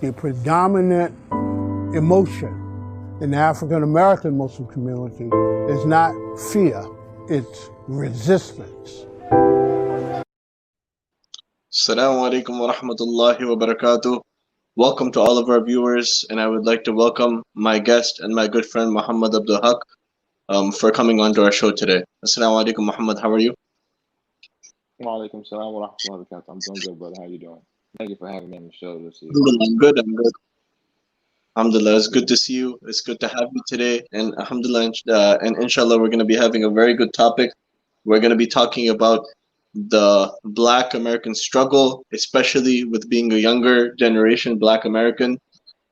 The predominant emotion in the African American Muslim community is not fear, it's resistance. Assalamu alaikum wa rahmatullahi wa barakatuh. Welcome to all of our viewers, and I would like to welcome my guest and my good friend Muhammad Abdul Haq for coming on to our show today. Assalamu alaikum, Muhammad. How are you? Wa alaikum salam wa rahmatullahi wa barakatuh. I'm doing good, brother. How you doing? Thank you for having me on the show this evening. Alhamdulillah, I'm good. I'm good. Alhamdulillah, it's good to see you. It's good to have you today. And alhamdulillah, and inshallah, we're going to be having a very good topic. We're going to be talking about the Black American struggle, especially with being a younger generation Black American.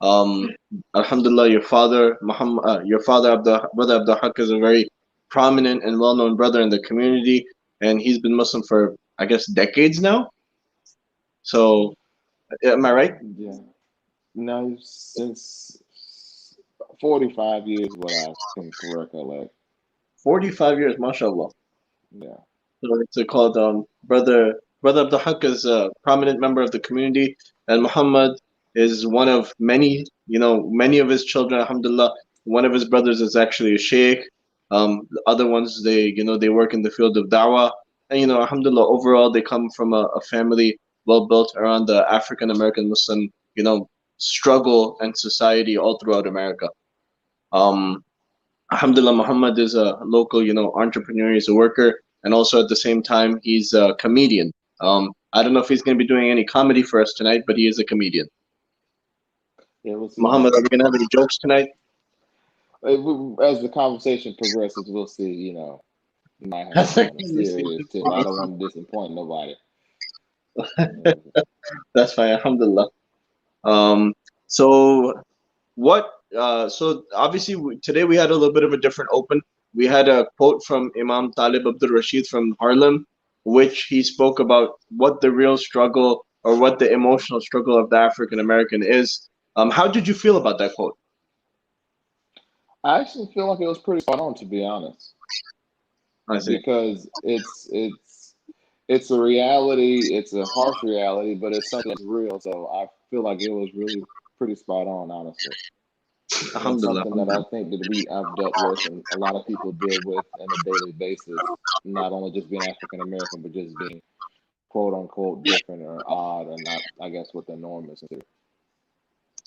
Alhamdulillah, your father, brother Abdul Haq, is a very prominent and well-known brother in the community, and he's been Muslim for, I guess, decades now. So, am I right? Yeah. No, since 45 years, what I can recollect. 45 years, mashallah. Yeah. So it's called brother Abdul Haq is a prominent member of the community, and Muhammad is one of many. Many of his children, alhamdulillah. One of his brothers is actually a sheikh. The other ones, they work in the field of da'wah, and alhamdulillah, overall they come from a family well built around the African American Muslim struggle and society all throughout America. Alhamdulillah, Muhammad is a local entrepreneur. He's a worker, and also at the same time he's a comedian. I don't know if he's going to be doing any comedy for us tonight, but he is a comedian. Yeah, we'll see. Muhammad, are we going to have any jokes tonight? As the conversation progresses, we'll see. You might have something serious too. I don't want to disappoint nobody. That's fine, alhamdulillah. So obviously today we had a little bit of a different open. We had a quote from Imam Talib Abdul Rashid from Harlem, which he spoke about what the real struggle or what the emotional struggle of the African American is. How did you feel about that quote? I actually feel like it was pretty spot on, to be honest. I see. Because it's a reality. It's a harsh reality, but it's something that's real. So I feel like it was really pretty spot on, honestly. Alhamdulillah. Something that I think that I've dealt with and a lot of people deal with on a daily basis, not only just being African American, but just being quote unquote different or odd or not, I guess, what the norm is.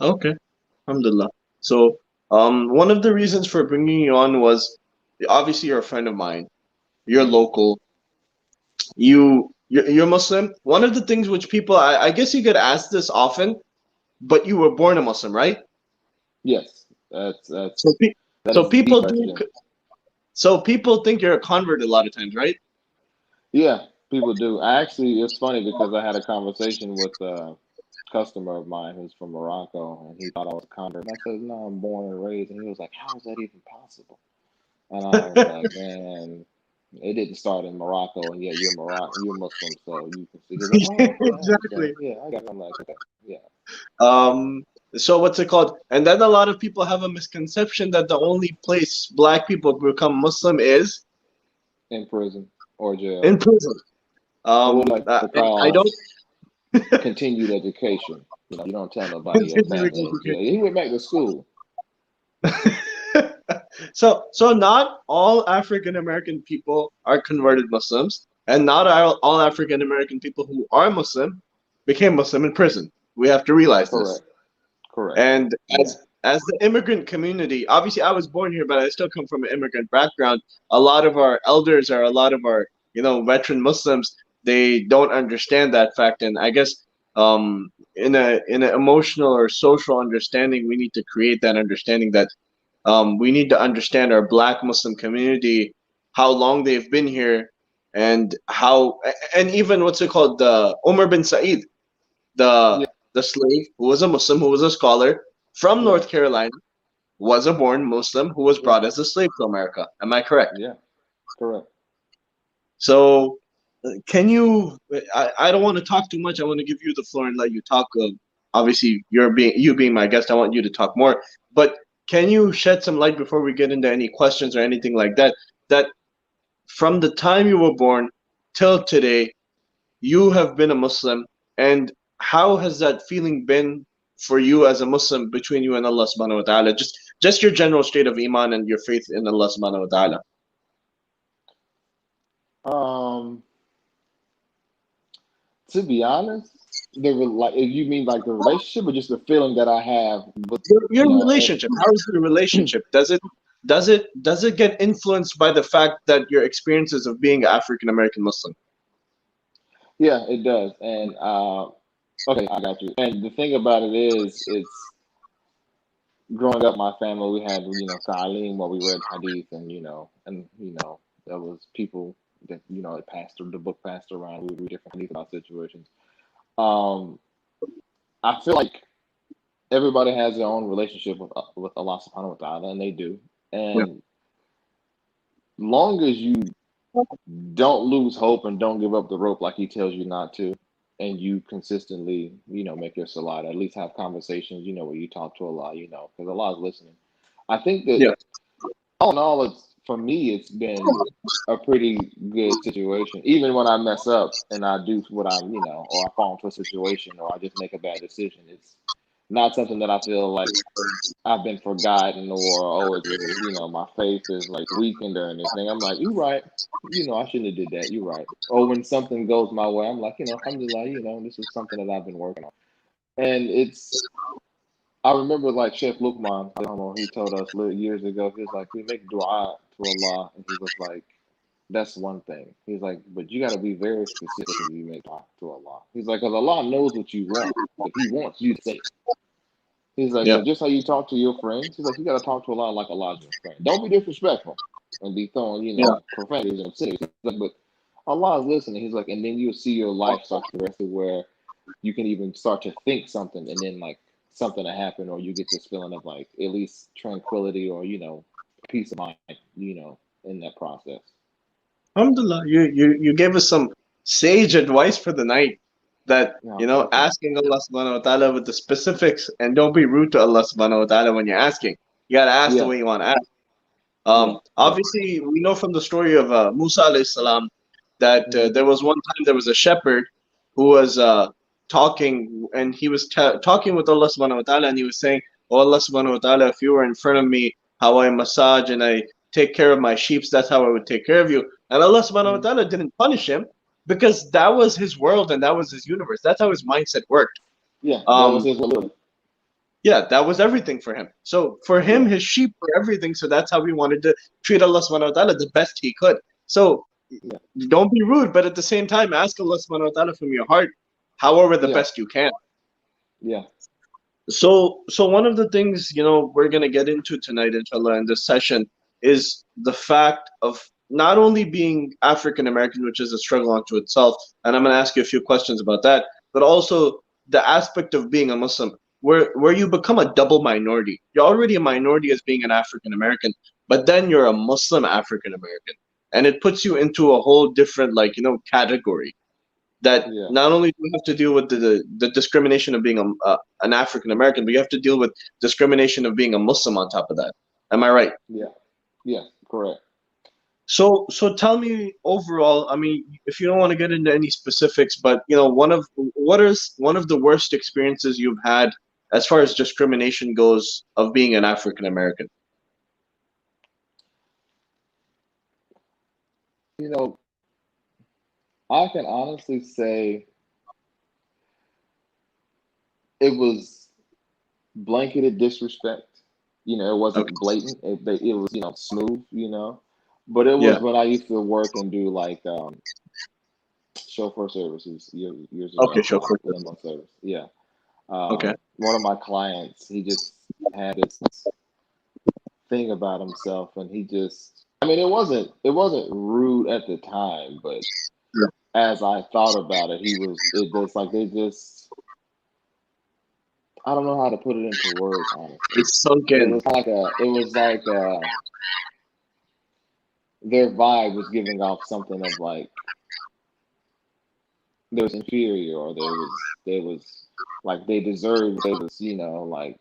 Okay, alhamdulillah. So one of the reasons for bringing you on was obviously you're a friend of mine. You're local. You're Muslim. One of the things which people, I guess you get asked this often, but you were born a Muslim, right? Yes, that's so people think you're a convert a lot of times, right? Yeah, people do. It's funny because I had a conversation with a customer of mine who's from Morocco, and he thought I was a convert. And I said, "No, I'm born and raised," and he was like, "How is that even possible?" And I was like, "Man, it didn't start in Morocco, and yet you're Muslim, so you can see." He's like, "Oh, okay, Exactly. yeah, I got it." I'm like, "Okay, yeah." So what's it called? And then a lot of people have a misconception that the only place Black people become Muslim is in prison or jail. In prison. I don't continued education. You don't tell nobody your family in jail. He went back to school. So not all African American people are converted Muslims, and not all African American people who are Muslim became Muslim in prison. We have to realize this. Correct. And as the immigrant community, obviously I was born here, but I still come from an immigrant background. A lot of our elders or a lot of our veteran Muslims, they don't understand that fact, and I guess in an emotional or social understanding, we need to create that understanding that we need to understand our Black Muslim community, how long they've been here, and even what's it called, the Umar bin Said, the slave who was a Muslim, who was a scholar from North Carolina, was a born Muslim who was brought as a slave to America. Am I correct? Yeah, correct. So can you, I don't want to talk too much. I want to give you the floor and let you talk. Obviously, you being my guest, I want you to talk more. But can you shed some light before we get into any questions or anything like that, that from the time you were born till today, you have been a Muslim, and how has that feeling been for you as a Muslim between you and Allah subhanahu wa ta'ala? Just your general state of iman and your faith in Allah subhanahu wa ta'ala. To be honest, like if you mean like the relationship or just the feeling that I have with Your relationship. How is your relationship? Does it get influenced by the fact that your experiences of being an African American Muslim? Yeah, it does. And okay, I got you. And the thing about it is, it's growing up, my family, we had, Ta'aleem where we read hadith and there was people that, the book passed around, we would read different hadith about situations. Um, I feel like everybody has their own relationship with Allah subhanahu wa ta'ala, and they do. And long as you don't lose hope and don't give up the rope like he tells you not to, and you consistently, make your salat, at least have conversations, where you talk to Allah, because Allah is listening. I think that all in all, for me, it's been a pretty good situation. Even when I mess up and I do what or I fall into a situation or I just make a bad decision, it's not something that I feel like I've been forgotten or it's my faith is like weakened or anything. I'm like, you're right. I shouldn't have did that. You're right. Or when something goes my way, I'm like, alhamdulillah, this is something that I've been working on. And I remember like Sheikh Lukman, he told us years ago, he was like, we make dua to Allah. And he was like, that's one thing. He's like, but you got to be very specific when you make dua to Allah. He's like, because Allah knows what you want, but he wants you to say it. He's like, so just how you talk to your friends, he's like, you got to talk to Allah like Allah's your friend. Don't be disrespectful and be throwing, profanities and cities. But Allah is listening. He's like, and then you'll see your life start to rest where you can even start to think something and then like something to happen, or you get this feeling of like at least tranquility or, peace of mind, in that process. Alhamdulillah, you gave us some sage advice for the night. That asking Allah subhanahu wa ta'ala with the specifics, and don't be rude to Allah subhanahu wa ta'ala when you're asking. You gotta ask the way you want to ask. Obviously, we know from the story of Musa alayhi salam that there was one time there was a shepherd who was talking, and he was talking with Allah subhanahu wa ta'ala, and he was saying, "Oh Allah subhanahu wa ta'ala, if you were in front of me, how I massage and I take care of my sheep, that's how I would take care of you." And Allah subhanahu wa ta'ala didn't punish him, because that was his world and that was his universe. That's how his mindset worked. Yeah, that was his world. Yeah, that was everything for him. So for him, his sheep were everything. So that's how he wanted to treat Allah subhanahu wa ta'ala the best he could. So don't be rude, but at the same time, ask Allah subhanahu wa ta'ala from your heart, however the best you can. Yeah. So one of the things, we're going to get into tonight, inshallah, in this session is the fact of not only being African American, which is a struggle unto itself, and I'm going to ask you a few questions about that, but also the aspect of being a Muslim, where you become a double minority. You're already a minority as being an African American, but then you're a Muslim African American, and it puts you into a whole different, category. That not only do you have to deal with the discrimination of being an African American, but you have to deal with discrimination of being a Muslim on top of that. Am I right? Yeah, correct. So tell me overall, I mean, if you don't want to get into any specifics, but what is one of the worst experiences you've had as far as discrimination goes of being an African American? I can honestly say it was blanketed disrespect. It wasn't blatant. It was, smooth, But it was when I used to work and do like chauffeur services years ago. Okay, chauffeur limo service. Yeah. Okay. One of my clients, he just had this thing about himself, and he just, I mean, it wasn't rude at the time, but as I thought about it, I don't know how to put it into words, honestly. It's sunk in. It was like their vibe was giving off something of like there was inferior, or there was like they deserved, there was, like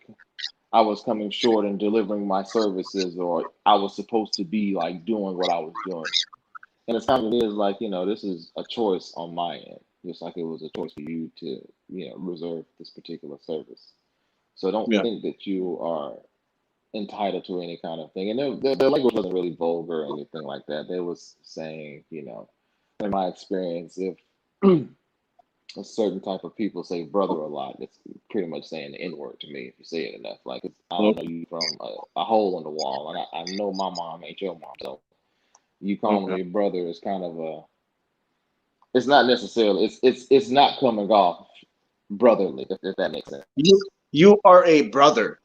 I was coming short in delivering my services, or I was supposed to be like doing what I was doing. And it's kind of is like, this is a choice on my end, just like it was a choice for you to, reserve this particular service. So don't Yeah. think that you are entitled to any kind of thing. And their language wasn't really vulgar or anything like that. They was saying, in my experience, if a certain type of people say brother a lot, it's pretty much saying the N word to me if you say it enough. Like, I don't know you from a hole in the wall, and I know my mom ain't your mom, so you calling Okay. me brother is kind of it's not necessarily, it's not coming off brotherly, if that makes sense. You are a brother.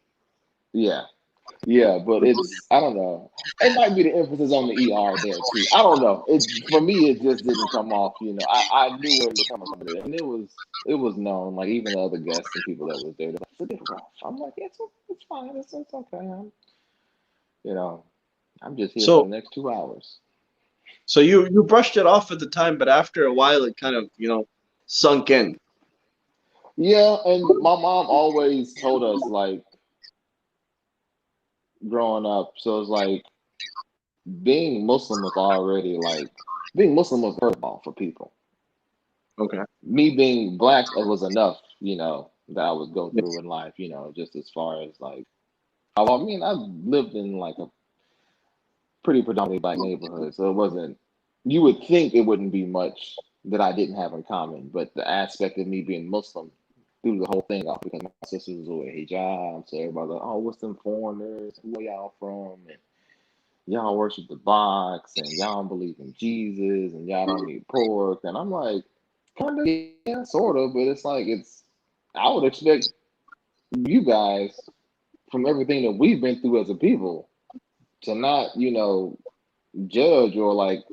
Yeah. Yeah, but I don't know. It might be the emphasis on the ER there too. I don't know. For me, it just didn't come off. I knew where it was coming from, and it was known. Like, even the other guests and people that was there, they're like, "It's a bit rough." I'm like, it's fine. It's okay. You know, I'm just here for the So next 2 hours. so you brushed it off at the time, but after a while, it kind of sunk in. Yeah, and my mom always told us, like, growing up. So it's like being Muslim was already like being Muslim was a curveball for people. Okay. Me being black, it was enough, that I would go Yeah. through in life, just as far as like, I mean, I lived in like a pretty predominantly black neighborhood, so it wasn't, you would think it wouldn't be much that I didn't have in common, but the aspect of me being Muslim threw the whole thing off because my sisters was wearing hijab, so everybody was like, oh, what's them foreigners? Where y'all from? And y'all worship the box, and y'all don't believe in Jesus, and y'all don't eat pork. And I'm like, kind of, yeah, sort of, but it's like, I would expect you guys, from everything that we've been through as a people, to not, judge or like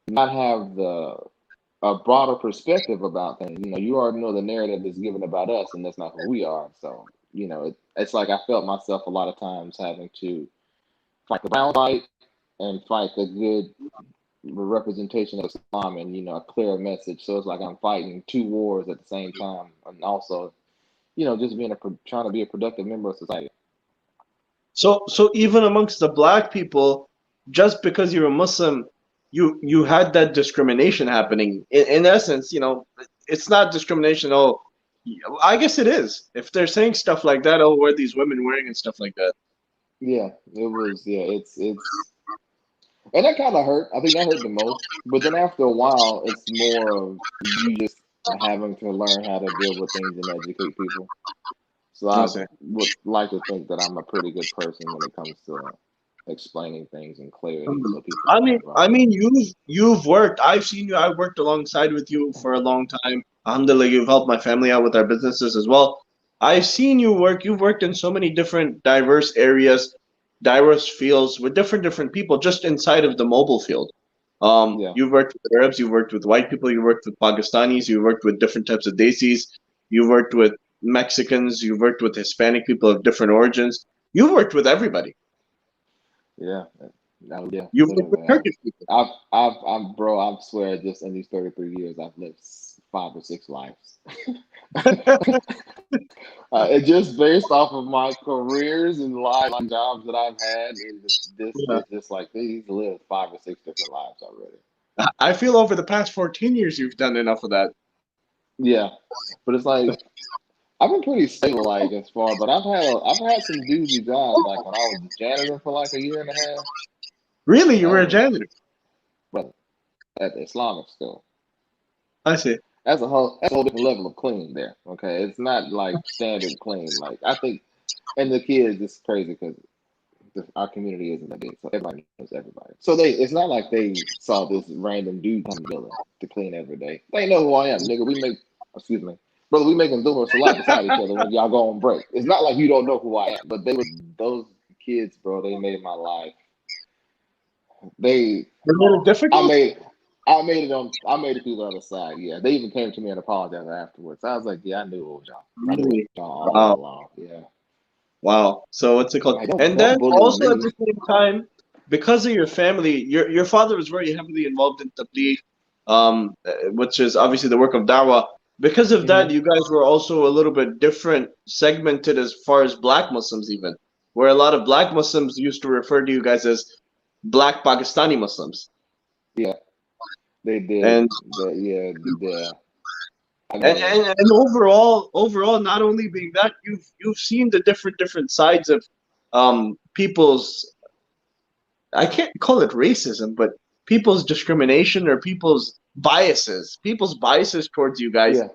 not have a broader perspective about things. You already know the narrative that's given about us, and that's not who we are. So, it's like I felt myself a lot of times having to fight the brown fight and fight the good representation of Islam, and a clear message. So it's like I'm fighting two wars at the same time, and also, just trying to be a productive member of society. So even amongst the black people, just because you're a Muslim, you had that discrimination happening. In essence, it's not discrimination. Oh, I guess it is. If they're saying stuff like that, oh, what are these women wearing and stuff like that? Yeah, it was. Yeah, it's and that kind of hurt. I think that hurt the most. But then after a while, it's more of you just having to learn how to deal with things and educate people. So I I see. would like to think that I'm a pretty good person when it comes to explaining things in clarity so people I can mean, move I on. mean, you've worked. I've seen you. I worked alongside with you for a long time. Alhamdulillah, you've helped my family out with our businesses as well. I've seen you work. You've worked in so many different diverse areas, diverse fields with different people just inside of the mobile field. Yeah, You've worked with Arabs, you've worked with white people, you worked with Pakistanis, you worked with different types of Desis, you worked with Mexicans, you've worked with Hispanic people of different origins. You've worked with everybody. yeah, yeah. You've worked with Literally, Turkish people. bro. I swear, just in these 33 years, I've lived 5 or 6 lives. It just based off of my careers and life and jobs that I've had, and this Yeah. it's just like these lived 5 or 6 different lives already. I feel over the past 14 years you've done enough of that. Yeah, but it's like I've been pretty stable, like, as far, but I've had some doozy jobs, like when I was a janitor for like a year and a half. Really, you That were a was, janitor. brother, at the Islamic school. I see. That's a whole different level of clean there. Okay, it's not like standard clean. Like, I think, and the kids, it's crazy because our community isn't that big, so everybody knows everybody. So it's not like they saw this random dude come to the building to clean every day. They know who I am, nigga. Excuse me, brother. We making dhuhr salat beside each other when y'all go on break. It's not like you don't know who I am, but those kids, bro. They made my life. They, A little I difficult? made. I made it through the other side. Yeah, they even came to me and apologized afterwards. I was like, yeah, I knew it was y'all. I knew it was Really? y'all all Wow. along. Yeah, Wow. So what's it called? like, don't And then don't bully also at me. the same time, because of your family, your father was very heavily involved in tabligh, which is obviously the work of da'wah. Because of that, Hmm. you guys were also a little bit different, segmented as far as black Muslims even, where a lot of black Muslims used to refer to you guys as black Pakistani Muslims. Yeah, they did. And Yeah. I And, mean, and overall, not only being that, you've seen the different sides of people's, I can't call it racism, but people's discrimination or people's biases towards you guys, yeah,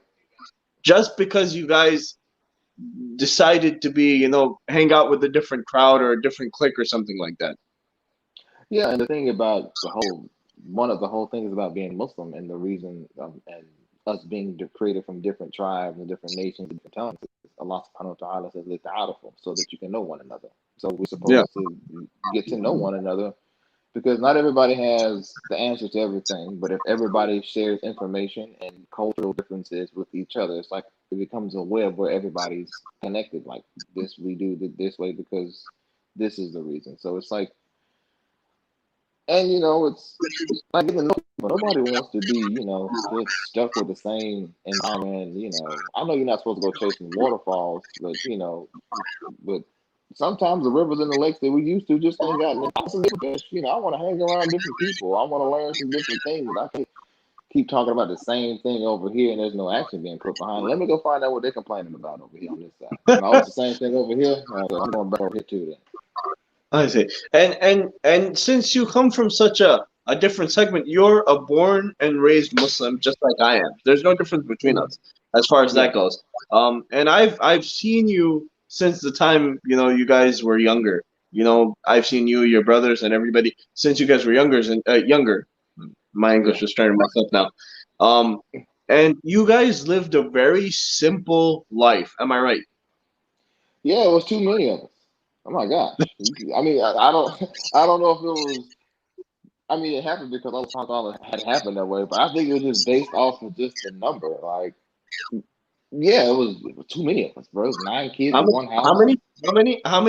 just because you guys decided to be, hang out with a different crowd or a different clique or something like that. yeah. And the thing about one of the whole things about being Muslim and the reason and us being created from different tribes and different nations and different tongues, Allah subhanahu wa ta'ala says, "Lita'arafu," so that you can know one another. So we're Yeah. supposed to get to know one another because not everybody has the answer to everything. But if everybody shares information and cultural differences with each other, it's like it becomes a web where everybody's connected. Like this, we do it this way because this is the reason. So it's like, and it's like getting to know people. Nobody wants to be, just stuck with the same environment. I know you're not supposed to go chasing waterfalls, but sometimes the rivers and the lakes that we used to just ain't got some different fish. I want to hang around different people. I want to learn some different things. I can't keep talking about the same thing over here and there's no action being put behind it. Let me go find out what they're complaining about over here on this side. No, it's the same thing over here. I'm going back over here too then. I see. And since you come from such a different segment, you're a born and raised Muslim, just like I am. There's no difference between Mhm. us as far as Yeah. that goes. And I've seen you since the time you guys were younger. I've seen you, your brothers, and everybody since you guys were younger. My Yeah. English is starting to mess up now. And you guys lived a very simple life. Am I right? Yeah, it was too many of us. Oh my gosh. I mean, I don't I don't know if it was. I mean, it happened because Allah subhanahu wa ta'ala had happened that way, but I think it was just based off of just the number. Like, yeah, it was too many of us, bro. It was 9 kids How in many? one How house. many? How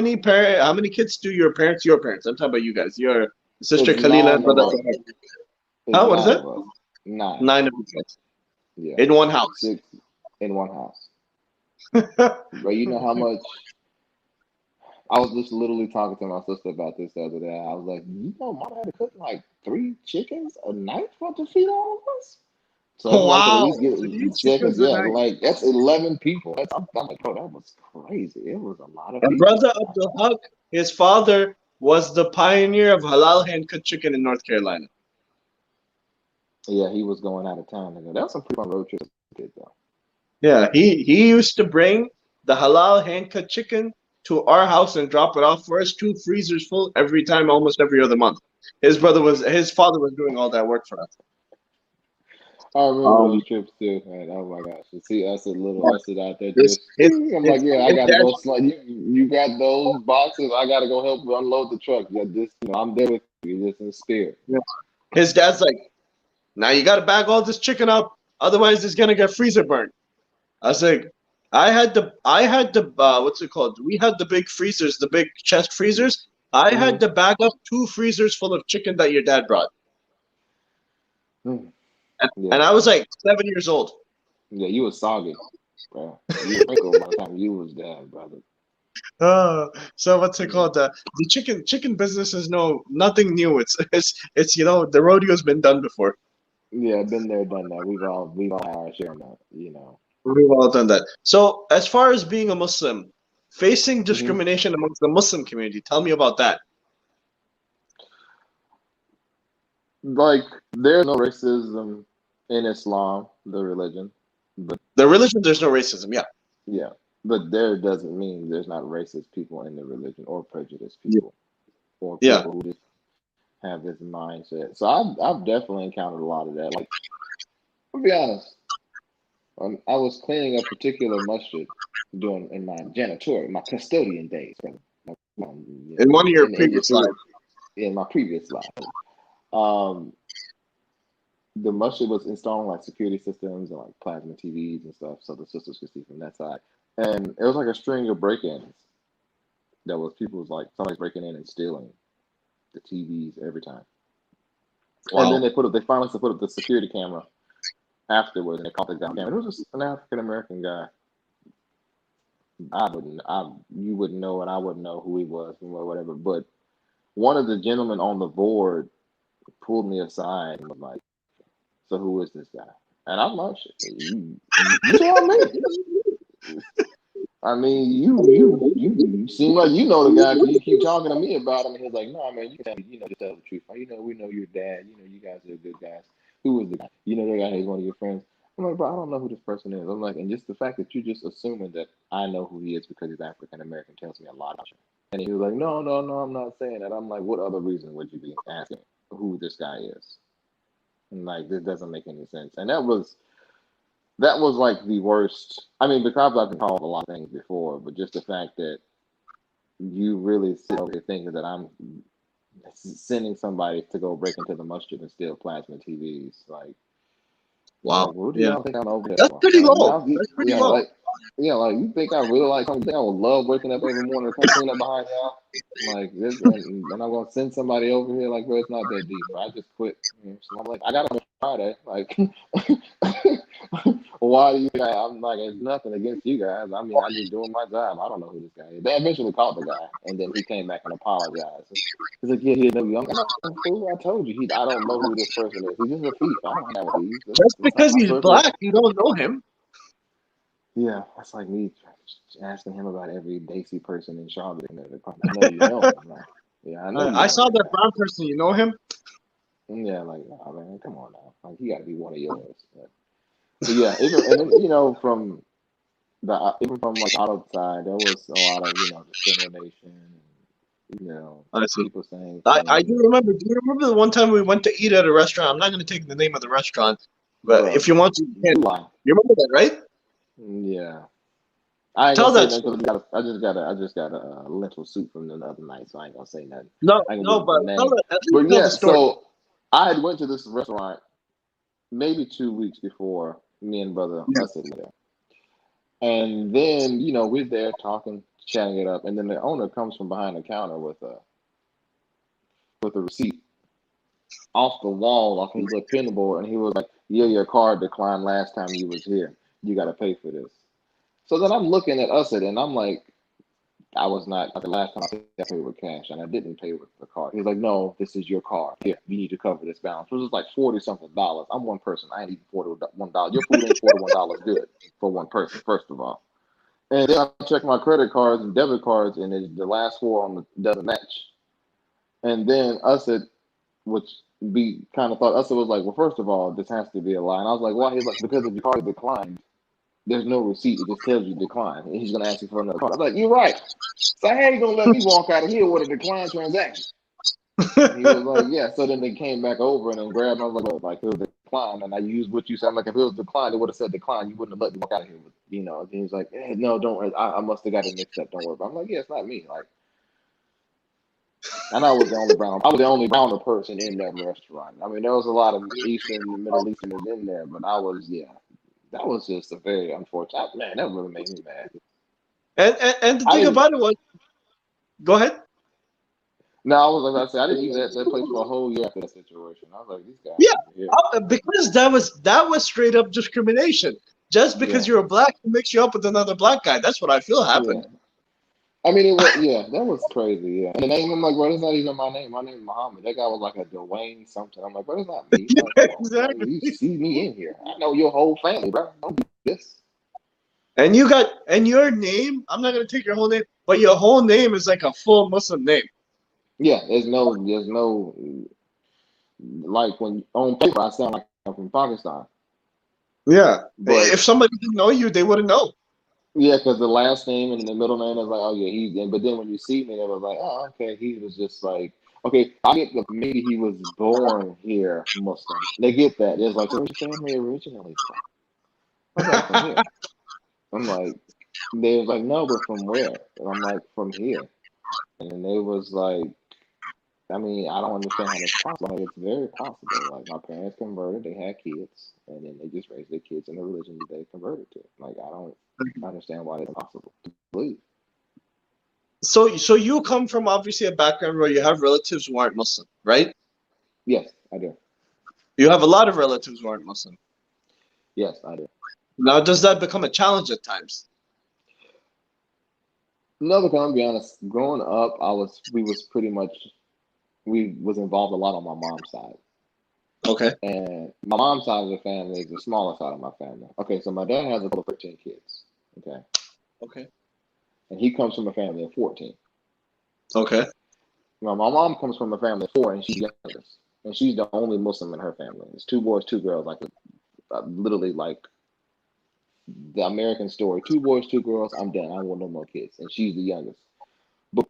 many kids do your parents? I'm talking about you guys. Your sister It's Khalila and nine of brother. us. It's Huh? What is nine that? of us. Nine. 9 of you guys Yeah. in one house. 6 in one house. But you know how much I was just literally talking to my sister about this the other day. I was like, mom had to cook like 3 chickens a night for to feed all of us. So everybody could at Wow, least get three chickens. chickens a Yeah, night. like that's 11 people. I'm like, bro, that was crazy. It was a lot of And people. brother Abdul Haq, his father was the pioneer of halal hand cut chicken in North Carolina. Yeah, he was going out of town. That was some pretty fun road trips as a kid, though. Yeah, he used to bring the halal hand cut chicken to our house and drop it off for us, 2 freezers full every time, almost every other month. His father was doing all that work for us. I remember Um, those trips too, man. Oh my gosh, to see us out there his just. his I'm like, his, yeah, I his gotta dad go. You got those boxes. I gotta go help unload the truck. Yeah, just I'm there with you, just in spirit. his dad's like, now you got to bag all this chicken up, otherwise it's gonna get freezer burnt. I was like, I had the what's it called? We had the big freezers, the big chest freezers. I had Mm-hmm. to bag up 2 freezers full of chicken that your dad brought, Mm. and Yeah, I was like 7 years old. yeah, you was soggy, bro. You was wrinkled by the time you was there, brother. So what's it Yeah, called? The chicken business is nothing new. It's the rodeo's been done before. yeah, been there, done that. We've all had our share of that. We've all done that. So as far as being a Muslim, facing Hmm. discrimination amongst the Muslim community, tell me about that. Like, there's no racism in Islam, the religion, but The religion, there's no racism. Yeah. yeah, but there doesn't mean there's not racist people in the religion or prejudiced Yeah. people or Yeah. people who just have this mindset. So I've definitely encountered a lot of that. Like, to be honest, I was cleaning a particular masjid during in my janitorial, my custodian days, brother. In one of your In the previous industry lives. in my previous life. Um, the masjid was installing like security systems and like plasma TVs and stuff, so the sisters could see from that side. And it was like a string of break-ins. That was people was like somebody's breaking in and stealing the TVs every time. And then Wow. they finally put up the security camera afterwards, and they caught the guy. And it was just an African American guy. You wouldn't know, and I wouldn't know who he was or whatever. But one of the gentlemen on the board pulled me aside and was like, "So who is this guy?" And I'm like, you tell me. I mean, you seem like you know the guy because you keep talking to me about him. And he's like, no, man, you tell me, just tell the truth. We know your dad. You guys are good guys. Who was the guy? The guy who's one of your friends. I'm like, bro, I don't know who this person is. I'm like, and just the fact that you're just assuming that I know who he is because he's African American tells me a lot about you. And he was like, no, I'm not saying that. I'm like, what other reason would you be asking who this guy is? And like, this doesn't make any sense. And that was like the worst. I mean, because I've been called a lot of things before, but just the fact that you really sit over here thinking that I'm sending somebody to go break into the masjid and steal plasma TVs, like, Wow. what do Yeah. y'all think I'm over here That's for? pretty Like, low. That's pretty low. like you think I really like something? You think I would love waking up every morning to come clean up behind y'all? Like this, and I'm gonna send somebody over here. Like, bro, it's not that deep. Bro. I just quit. So I'm like, I got on Friday. Like, why do you guys? I'm like, it's nothing against you guys. I mean, I'm just doing my job. I don't know who this guy is. They eventually caught the guy, and then he came back and apologized. He's like, yeah, he know you. I'm like, fool, I told you, I don't know who this person is. He's just a thief. I don't have thieves. Just That's not because my he's circle. black, you don't know him. Yeah, that's like me asking him about every Daisy person in Charlotte. I know you know him. Like, yeah, I know you I know saw that that guy. brown person. You know him? Yeah, like, oh man, come on now. Like, he got to be one of yours. But yeah, and then, from even from like outside, there was a lot of discrimination. I see. People saying I do things. remember. Do you remember the one time we went to eat at a restaurant? I'm not going to take the name of the restaurant, but Bro, if you want to, you can. lie. You remember that, right? Yeah. I ain't Tell gonna say that nothing story. because I just got a lentil soup from the other night, so I ain't gonna say nothing. No, I ain't gonna no, give but the tell name. it. At least But tell the yeah, story. so I had went to this restaurant maybe 2 weeks before me and brother Yeah. Usad were there. And then, we're there talking, chatting it up, and then the owner comes from behind the counter with a receipt off the wall, off his little pinning board, and he was like, yeah, your card declined last time you was here. You gotta pay for this. So then I'm looking at Usad and I'm like, the last time I paid with cash and I didn't pay with the card. He's like, no, this is your card. Here, you need to cover this balance. Which is like 40 something dollars. I'm one person. I ain't even $41. Your food ain't $41 good for one person, first of all. And then I check my credit cards and debit cards, and the last four on the doesn't match. And then Usad, which be kind of thought, Usad was like, well, first of all, this has to be a lie. And I was like, why? He's like, because if your card declined, there's no receipt. It just tells you decline. And he's going to ask you for another card. I was like, you're right. So how you going to let me walk out of here with a declined transaction? And he was like, yeah. So then they came back over and then grabbed. I was like, well, it was declined. And I used what you said. I'm like, if it was declined, it would have said decline. You wouldn't have let me walk out of here with, And he's like, no, don't worry. I must have got it mixed up. Don't worry. But I'm like, yeah, it's not me. Like, and I was the only brown. I was the only browner person in that restaurant. I mean, there was a lot of Eastern, Middle Easterners in there, but I was, yeah. That was just a very unfortunate. Man, that really made me mad. And the I thing didn't. about it was, go ahead. No, I was like I said, I didn't use that place for a whole year after that situation. I was like, these guys Yeah, over here. because that was straight up discrimination. Just because Yeah, you're a black, it makes you up with another black guy. That's what I feel yeah. happened. I mean, it was that was crazy. Yeah, and the name, I'm like, bro, it's not even my name. My name is Muhammad. That guy was like a Dwayne something. I'm like, bro, it's not me. Like, come on, like Exactly. you see me in here. I know your whole family, bro. Don't do this. And your name. I'm not gonna take your whole name, but your whole name is like a full Muslim name. Yeah, there's no like when on paper I sound like I'm from Pakistan, Yeah. but If somebody didn't know you, they wouldn't know. yeah, because the last name and the middle name is like, oh yeah, he's in. But then when you see me, it was like, oh okay, he was just like, okay, I get that maybe he was born here Muslim. They get that. It's like, so where's your family originally from? I was like, from here. I'm like, they was like, no, but from where? And I'm like, from here. And then they was like, I mean, I don't understand how that's possible. Like, it's very possible. Like my parents converted, they had kids, and then they just raised their kids in the religion that they converted to. Like I don't understand why it's possible to believe. So you come from obviously a background where you have relatives who aren't Muslim, right? Yes, I do. You have a lot of relatives who aren't Muslim. Yes, I do. Now, does that become a challenge at times? No, because I'm gonna be honest. Growing up, we was involved a lot on my mom's side. Okay. And my mom's side of the family is the smaller side of my family. Okay, so my dad has a total of 13 kids. Okay. Okay. And he comes from a family of 14. Okay. Now, my mom comes from a family of 4, and she's the youngest. And she's the only Muslim in her family. It's 2 boys, 2 girls, like literally like the American story. 2 boys, 2 girls, I'm done. I don't want no more kids. And she's the youngest. But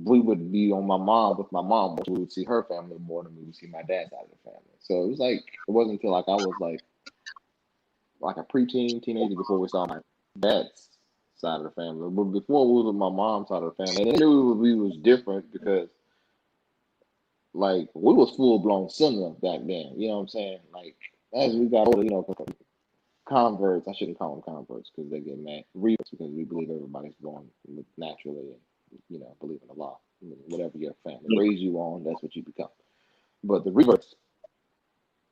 we would be on my mom with my mom, but we would see her family more than we would see my dad's side of the family. So it was like it wasn't until like I was like a preteen, teenager before we saw my dad's side of the family. But before we was with my mom's side of the family, and I knew we was different because like we was full blown similar back then. You know what I'm saying? Like as we got older, converts. I shouldn't call them converts because they get mad. Reverts because we believe everybody's born naturally and believe in the law. Whatever your family raised you on, that's what you become. But the reverts,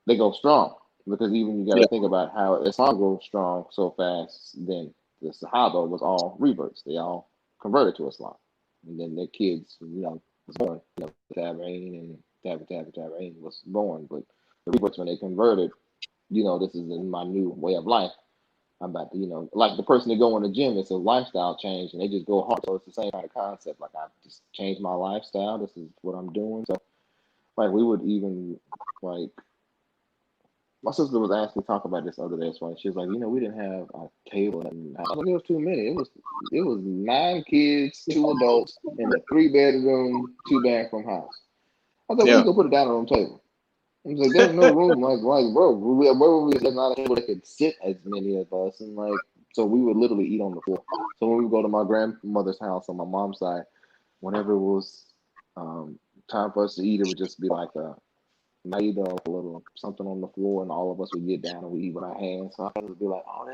they go strong because even you got to Yeah. think about how Islam goes strong so fast. Then the Sahaba was all reverts. They all converted to Islam, and then their kids, was born. Tabain and Tabain was born, but the reverts when they converted, this is my new way of life. I'm about to, like the person that go in the gym, it's a lifestyle change and they just go hard. So it's the same kind of concept. Like I just changed my lifestyle. This is what I'm doing. So like we would even like my sister was asking talk about this other day. So she was like, we didn't have a table and I was like, it was too many. It was 9 kids, 2 adults in a 3-bedroom, 2-bathroom house. I was like, we Yeah. go put a dining room table. I was like, there's no room. Like, bro, where were we? There's not a table that could sit as many of us. And like, so we would literally eat on the floor. So when we would go to my grandmother's house on my mom's side, whenever it was time for us to eat, it would just be like a maida, a little something on the floor, and all of us would get down and we eat with our hands. So I would be like, oh,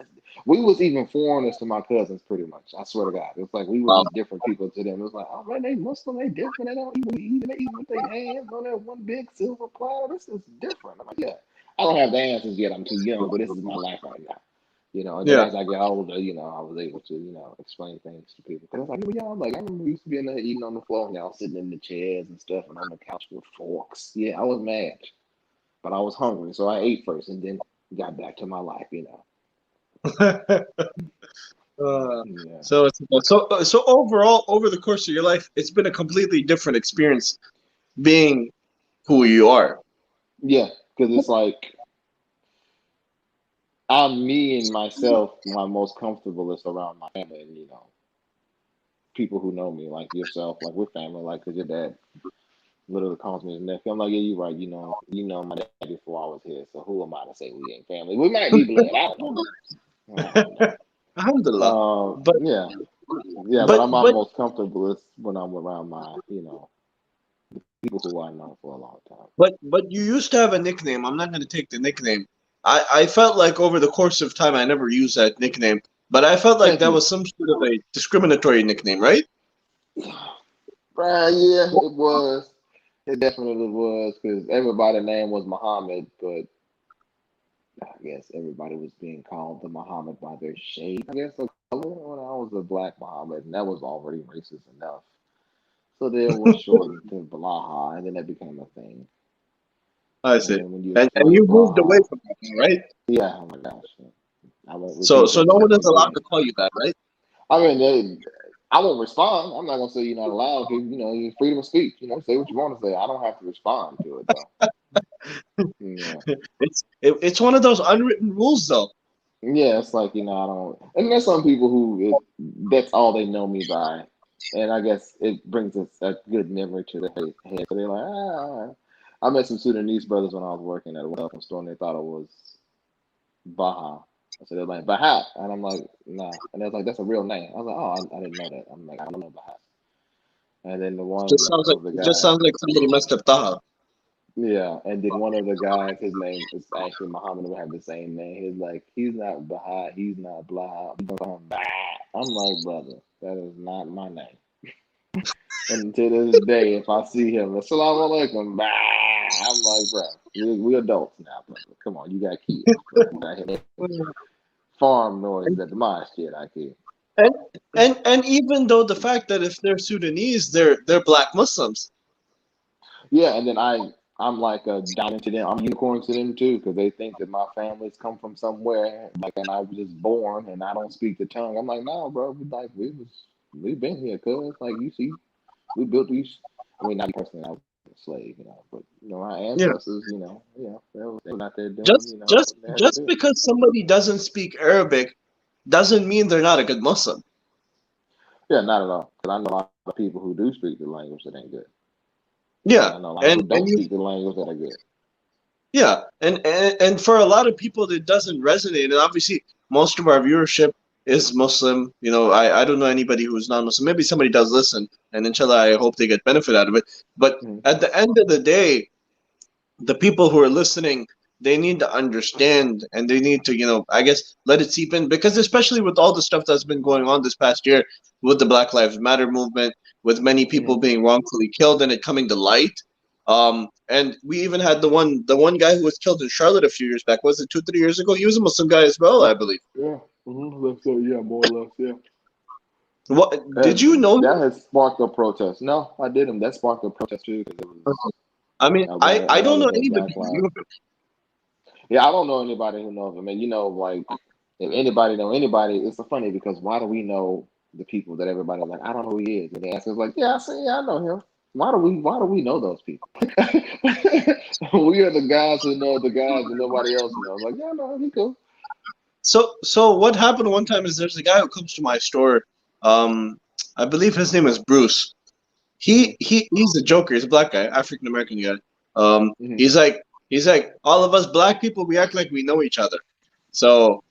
we was even foreigners to my cousins, pretty much. I swear to God, it's like we would Wow. be different people to them. It was like, oh man, they Muslim, they different. They don't even eat. They eat with their hands on that one big silver platter. This is different. I'm like, yeah, I don't have the answers yet. I'm too young, but this is my life right now. And then Yeah. as I get older, I was able to, explain things to people. Because I was like, y'all, like, I remember we used to be in there eating on the floor, and y'all sitting in the chairs and stuff, and on the couch with forks. Yeah, I was mad, but I was hungry, so I ate first, and then got back to my life. Uh, Yeah, so overall, over the course of your life, it's been a completely different experience being who you are. yeah, because it's like I'm me and myself. My most comfortable is around my family, and people who know me, like yourself, like we're family, like because your dad literally calls me his nephew. I'm like, yeah, you're right. My dad before I was here. So who am I to say we ain't family? We might be blood. I don't know. I don't know. Alhamdulillah. But Yeah, yeah. But but I'm but most comfortable is when I'm around my, people who I know for a long time. but you used to have a nickname. I'm not going to take the nickname. I felt like over the course of time I never used that nickname, but I felt like Thank that you. was some sort of a discriminatory nickname, right? Yeah, it was. It definitely was because everybody's name was Muhammad, but I guess everybody was being called the Muhammad by their shade. I guess the color when I was a black Muhammad, and that was already racist enough. So then it was shortened to Blaha, and then that became a thing. I And see. then when you And explain you moved away Blaha, from that, right? yeah, oh my gosh, I won't So repeat so that no one sentence is allowed again. to call you that, right? I mean, I won't respond. I'm not gonna say you're not allowed to. Your freedom of speech. Say what you want to say. I don't have to respond to it though. Yeah, It's one of those unwritten rules, though. yeah. It's like I don't. And there's some people who that's all they know me by, and I guess it brings a good memory to their head. So they're like, ah. I met some Sudanese brothers when I was working at a welcome store, and they thought it was Baha. So they're like Baha, and I'm like, nah. And they're like, that's a real name. I was like, oh, I didn't know that. I'm like, I don't know Baha. And then the Just one sounds like of the it just guys, sounds like somebody messed up Taha. yeah, and then one of the guys, his name is actually Muhammad, and we have the same name. He's like, he's not Baha, he's not Blaha. I'm like, brother, that is not my name. And to this day, if I see him, Assalamu alaikum, bah, I'm like, bro, we adults now, brother. Come on, you got kids, bro. You got hear farm noises at the mosque shit, I kid. And and even though the fact that if they're Sudanese, they're black Muslims. Yeah, and then I I'm like a diamond to them. I'm a unicorn to them too, because they think that my family's come from somewhere, like, and I was just born and I don't speak the tongue. I'm like, no, bro, we've been here, cuz like you see, we built these. I mean, not me personally, I was a slave, but our Yeah. ancestors, they were out there doing, Just what just they had to just do. because somebody doesn't speak Arabic doesn't mean they're not a good Muslim. Yeah, not at all. Because I know a lot of people who do speak the language that ain't good, and Yeah. I know a lot of And people who and don't you speak the language that are good. Yeah, and for a lot of people, it doesn't resonate. And obviously, most of our viewership is Muslim. I don't know anybody who's non-Muslim. Maybe somebody does listen, and inshallah, I hope they get benefit out of it. But Mhm. at the end of the day, the people who are listening, they need to understand, and they need to, I guess, let it seep in. Because especially with all the stuff that's been going on this past year with the Black Lives Matter movement, with many people Mhm. being wrongfully killed and it coming to light. And we even had the one guy who was killed in Charlotte a few years back. Was it 2 3 years ago? He was a Muslim guy as well, I believe. Yeah. That's yeah, more or less, yeah. What did you And know that him? has sparked a protest. No, I didn't. That sparked a protest too, because it was I mean, I that don't was know that anybody Black who Lives. knew him. Yeah, I don't know anybody who knows him. And like, if anybody know anybody, it's so funny because why do we know the people that everybody's like, I don't know who he is, and they ask us like, yeah, I know him. Why do we know those people? We are the guys who know the guys and nobody else knows. Like, yeah, no, he cool. So what happened one time is there's a guy who comes to my store. Um, I believe his name is Bruce. Hmm. He's the Joker. He's a black guy, African American guy. Hmm. He's like all of us black people. We act like we know each other. So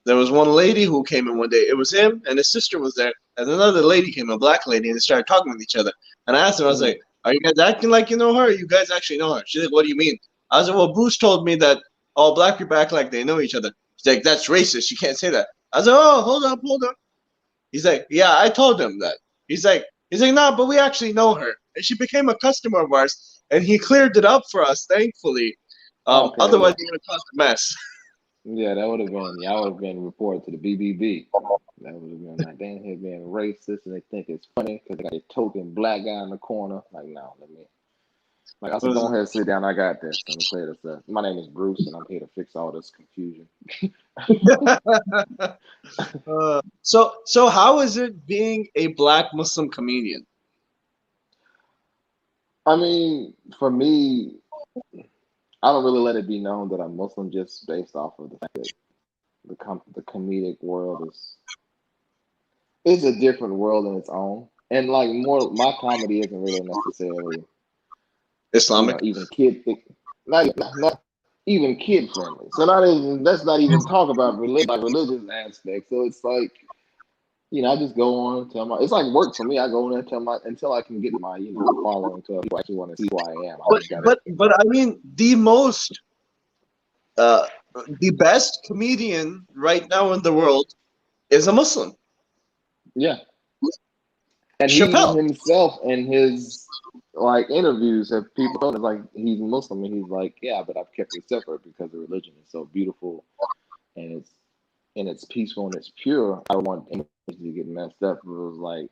there was one lady who came in one day. It was him and his sister was there, and another lady came, a black lady, and they started talking with each other. And I asked him, I was Hmm. like, "Are you guys acting like you know her? Or you guys actually know her?" She's like, "What do you mean?" I was like, "Well, Bruce told me that all black people act like they know each other." She's like, "That's racist. You can't say that." I was like, "Oh, hold up." He's like, "Yeah, I told him that." He's like, "No, but we actually know her, and she became a customer of ours, and he cleared it up for us, thankfully. Okay, Otherwise, yeah. he would have caused a mess." Yeah, that would have been, yeah, I would have been reported to the BBB. That would have been like, damn, here being racist, and they think it's funny because they got a token black guy in the corner. Like, no, like, I said, go ahead, sit down. I got this. Let me clear this up. My name is Bruce, and I'm here to fix all this confusion. So how is it being a black Muslim comedian? I mean, for me, I don't really let it be known that I'm Muslim just based off of the fact that the comedic world is a different world in its own. And like more, my comedy isn't really necessarily, Islamic? even not even kid friendly. So not even let's not even talk about religious aspects. So it's like, I just go on and tell my. It's like work for me. I go in there and tell my until I can get my following until people actually want to see who I am. I But just gotta. but but I mean uh, the best comedian right now in the world is a Muslim. Yeah. And he Chappelle. himself in his like interviews have people told him like he's Muslim and he's like, yeah, but I've kept it separate because the religion is so beautiful and it's peaceful and it's pure. I don't want images to get messed up. It was like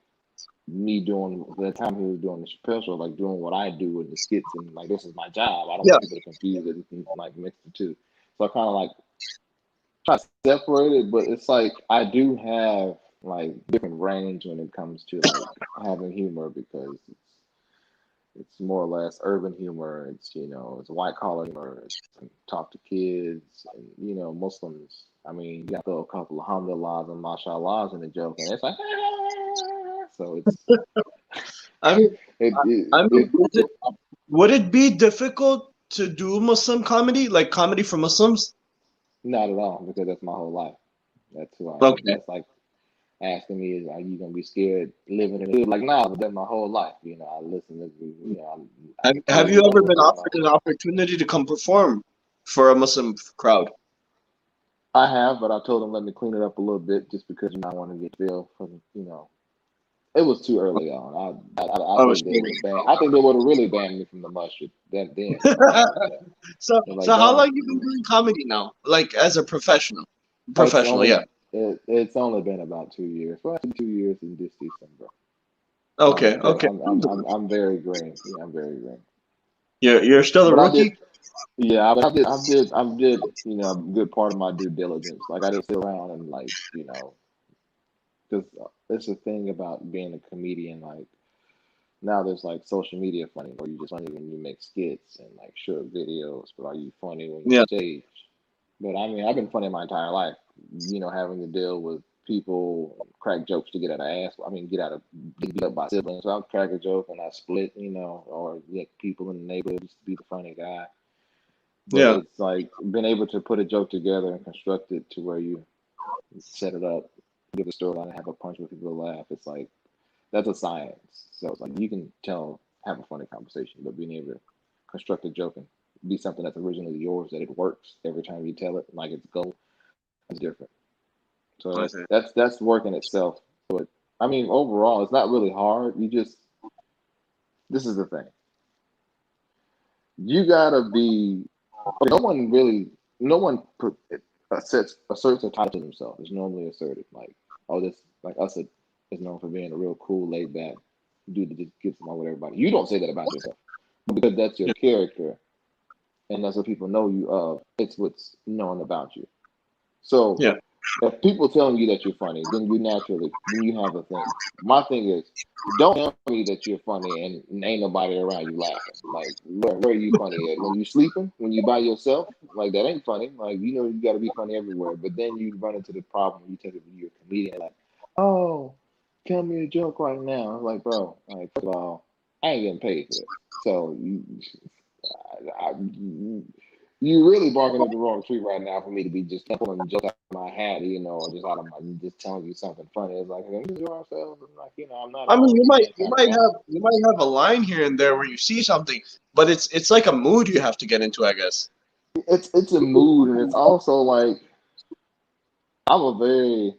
me doing the time he was doing the Chappelle show, like doing what I do in the skits and like this is my job. I don't Yeah. want people to confuse it and like mix the two. So I kind of like try to separate it, but it's like I do have like different range when it comes to like having humor because it's more or less urban humor. It's white collar humor. It's talk to kids and Muslims. I mean, you got to throw a couple of alhamdulillahs and mashallah in the joke, and it's like so I mean, it I it, mean, it, it would it be difficult to do Muslim comedy, like comedy for Muslims? not at all because that's my whole life. That's who I am. Okay. That's like asking me, "Are you gonna be scared living in it?" Like, nah, but that's my whole life. I listen to, Have, I have live you with ever other been people. offered an opportunity to come perform for a Muslim crowd? I have, but I told them let me clean it up a little bit just because I want to get feel from it was too early on. I Oh, think they would have banned. I think they would have really banned me from the mustard then. Yeah. so They're like, so how long don't. you been doing comedy now? Like as a professional? It's Professional, yeah. it's only been about 2 years. Well, actually 2 years in this December. So Okay, okay. I'm very green. Yeah, I'm very green. You're still a But I did, rookie. yeah, I did, a good part of my due diligence. Like I didn't sit around and like, because it's a thing about being a comedian. Like now there's like social media funny, where you just funny when you make skits and like short videos, but are you funny when you're Yeah, stage? But I mean, I've been funny my entire life, having to deal with people crack jokes to get out of ass. I mean, get beat up by siblings. So I'll crack a joke and I split, or get people in the neighborhood just to be the funny guy. But yeah. it's like being able to put a joke together and construct it to where you set it up, give a storyline, and have a punch where people laugh. It's like that's a science. So it's like you can have a funny conversation, but being able to construct a joke and be something that's originally yours, that it works every time you tell it, like it's gold, is different. So I that's see. that's that's work in itself. But I mean, overall, it's not really hard. This is the thing. You gotta be. Okay, no one asserts a title to themselves. It's normally asserted like, oh, this like us is known for being a real cool, laid back dude that just gets along with everybody. You don't say that about yourself, but because that's your Yeah, character and that's what people know you of. It's what's known about you. So yeah, if people telling you that you're funny, then you have a thing. My thing is, don't tell me that you're funny and ain't nobody around you laughing. Like, where are you funny at? When you sleeping? When you by yourself? Like, that ain't funny. Like, you got to be funny everywhere. But then you run into the problem. You take it when you're a comedian. Like, oh, tell me a joke right now. I'm like, bro, like, first of all, I ain't getting paid for this. So you really barking up the wrong tree right now for me to be just pulling a joke out of my hat, or just out of my just telling you something funny. It's like, we enjoy ourselves. And like, I'm not I mean, always that you kind of might guy. have a line here and there where you see something, but it's like a mood you have to get into, I guess. It's a mood, and it's also like I'm a very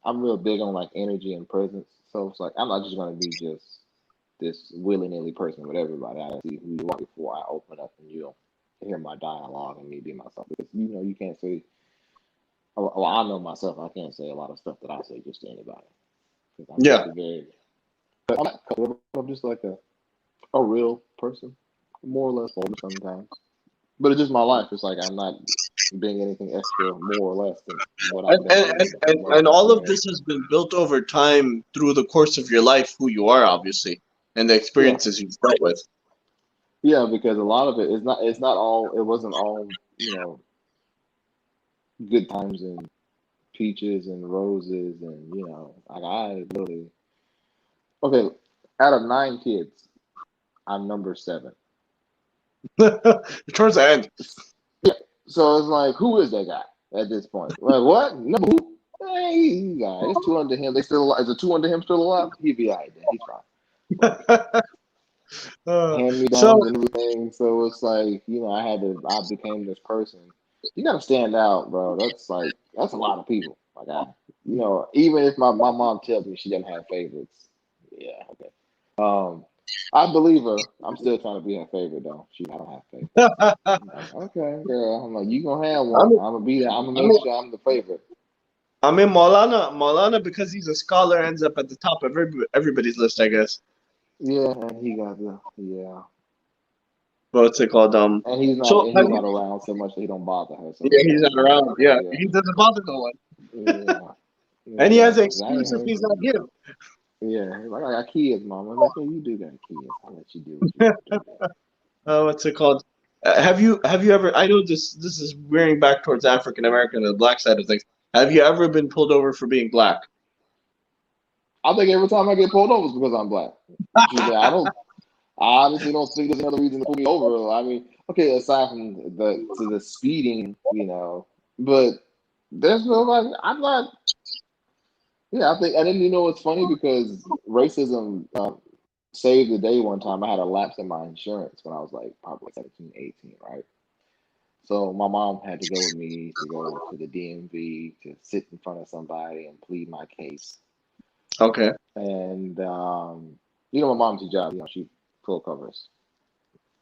I'm real big on like energy and presence. So it's like I'm not just gonna be just this willy nilly person with everybody. I see who you are before I open up, and you'll hear my dialogue and me be myself. Because you can't say. Well, I know myself. I can't say a lot of stuff that I say just to anybody because I'm just Yeah. a very. I'm just like a real person, more or less older sometimes. But it's just my life. It's like I'm not being anything extra, more or less than what And, I've been and, through, and, and what and I've all of this experienced. has been built over time through the course of your life, who you are, obviously, and the Yeah, experiences you've dealt with. yeah, because a lot of it is not. It's not all. It wasn't all. Good times and peaches and roses and like I literally. Okay, out of 9 kids, I'm number 7. Towards the end. Yeah, so it's like, who is that guy at this point? Like, what? Number who? Hey, he's all right. It's 2 under him. They still alive. Is the 2 under him still alive? He'd be all right then. He's fine. But hand me So downs and everything. So it's like, I became this person. You gotta stand out, bro. That's a lot of people. Like even if my mom tells me she doesn't have favorites, yeah, okay. Um, I believe her. I'm still trying to be her favorite though. I don't have favorites. I'm like, okay, girl. I'm like, you gonna have I one. mean, I'm gonna be there. I'm I gonna make mean, sure I'm the favorite. Maulana, because he's a scholar, ends up at the top of everybody's list, I guess. Yeah, and he got the yeah. What's it called? And he's not So and have he's you? not around so much that he don't bother her. So Yeah, he's yeah, not she got around. Yeah, yeah. he doesn't bother no one, Yeah, and he has an exactly. I ain't excuse if heard. he's not here. Yeah, he's like, I got kids, mom. I'm like, yeah, you do got kids. I'll let you do what you want to do. What's it called? Have you ever? I know this is veering back towards African American and the black side of things. Have you ever been pulled over for being black? I think every time I get pulled over is because I'm black. I honestly don't think there's another reason to pull me over. I mean, okay, aside from the speeding, but there's no like, I'm not. Yeah, I think, and then it's funny because racism saved the day one time. I had a lapse in my insurance when I was like probably 17, 18, right? So my mom had to go with me to go to the DMV to sit in front of somebody and plead my case. Okay, And my mom's a job. She full covers.